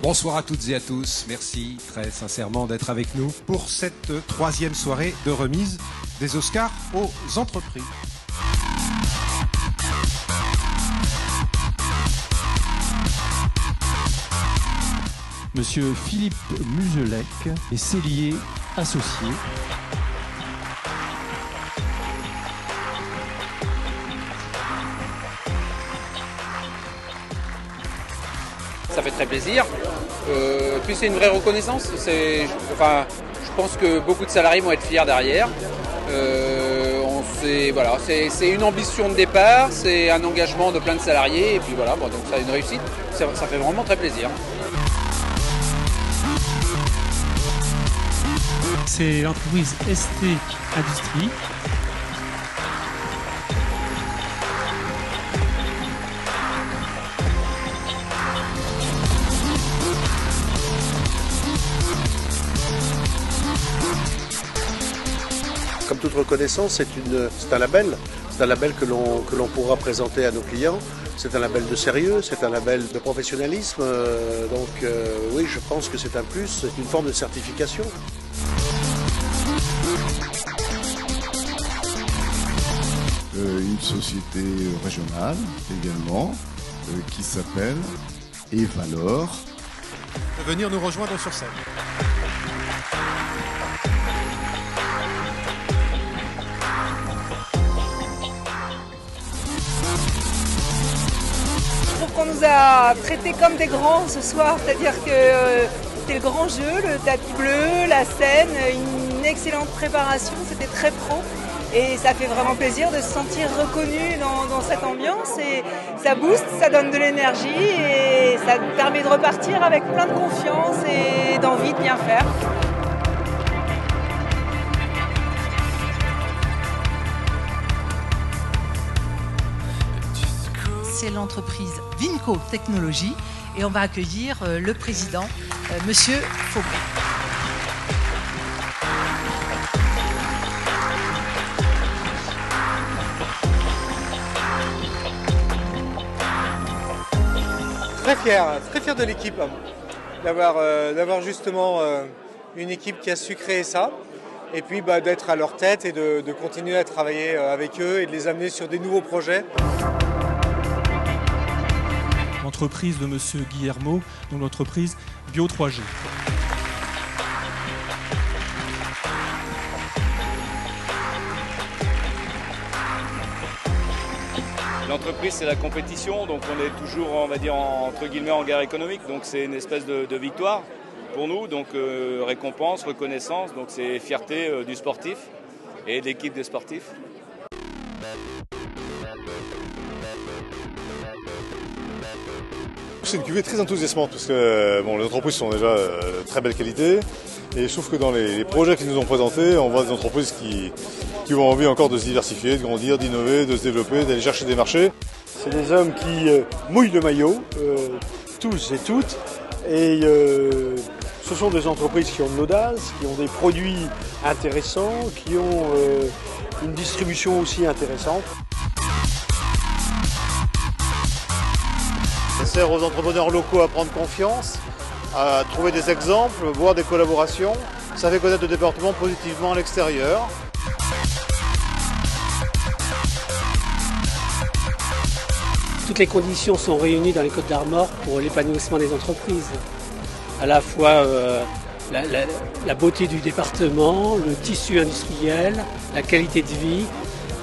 Bonsoir à toutes et à tous, merci très sincèrement d'être avec nous pour cette troisième soirée de remise des Oscars aux entreprises. Monsieur Philippe Muzelec est cellier associé. Ça fait très plaisir. Puis c'est une vraie reconnaissance. Je pense que beaucoup de salariés vont être fiers derrière. C'est une ambition de départ, c'est un engagement de plein de salariés et puis voilà, donc ça a une réussite. Ça fait vraiment très plaisir. C'est l'entreprise ST Industrie. Comme toute reconnaissance, c'est un label. C'est un label que l'on pourra présenter à nos clients. C'est un label de sérieux, c'est un label de professionnalisme. Oui, je pense que c'est un plus, c'est une forme de certification. Une société régionale également qui s'appelle Evalor. De venir nous rejoindre sur scène. Je trouve qu'on nous a traités comme des grands ce soir, c'est-à-dire que c'était le grand jeu, le tapis bleu, la scène, une excellente préparation, c'était très pro. Et ça fait vraiment plaisir de se sentir reconnu dans cette ambiance et ça booste, ça donne de l'énergie et ça permet de repartir avec plein de confiance et d'envie de bien faire. C'est l'entreprise Vinco Technologies et on va accueillir le président, Monsieur Faubourg. Très fier de l'équipe, d'avoir justement une équipe qui a su créer ça, et puis d'être à leur tête et de continuer à travailler avec eux et de les amener sur des nouveaux projets. L'entreprise de Monsieur Guillermo, donc l'entreprise Bio 3G. L'entreprise, c'est la compétition, donc on est toujours, on va dire, entre guillemets, en guerre économique. Donc c'est une espèce de victoire pour nous, donc récompense, reconnaissance, donc c'est fierté du sportif et de l'équipe des sportifs. C'est une cuvée très enthousiasmante parce que les entreprises sont déjà de très belle qualité et je trouve que dans les projets qu'ils nous ont présentés, on voit des entreprises qui ont envie encore de se diversifier, de grandir, d'innover, de se développer, d'aller chercher des marchés. C'est des hommes qui mouillent le maillot, tous et toutes, et ce sont des entreprises qui ont de l'audace, qui ont des produits intéressants, qui ont une distribution aussi intéressante. Ça sert aux entrepreneurs locaux à prendre confiance, à trouver des exemples, voir des collaborations. Ça fait connaître le département positivement à l'extérieur. Toutes les conditions sont réunies dans les Côtes-d'Armor pour l'épanouissement des entreprises. À la fois la beauté du département, le tissu industriel, la qualité de vie,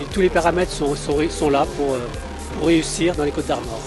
et tous les paramètres sont là pour réussir dans les Côtes-d'Armor.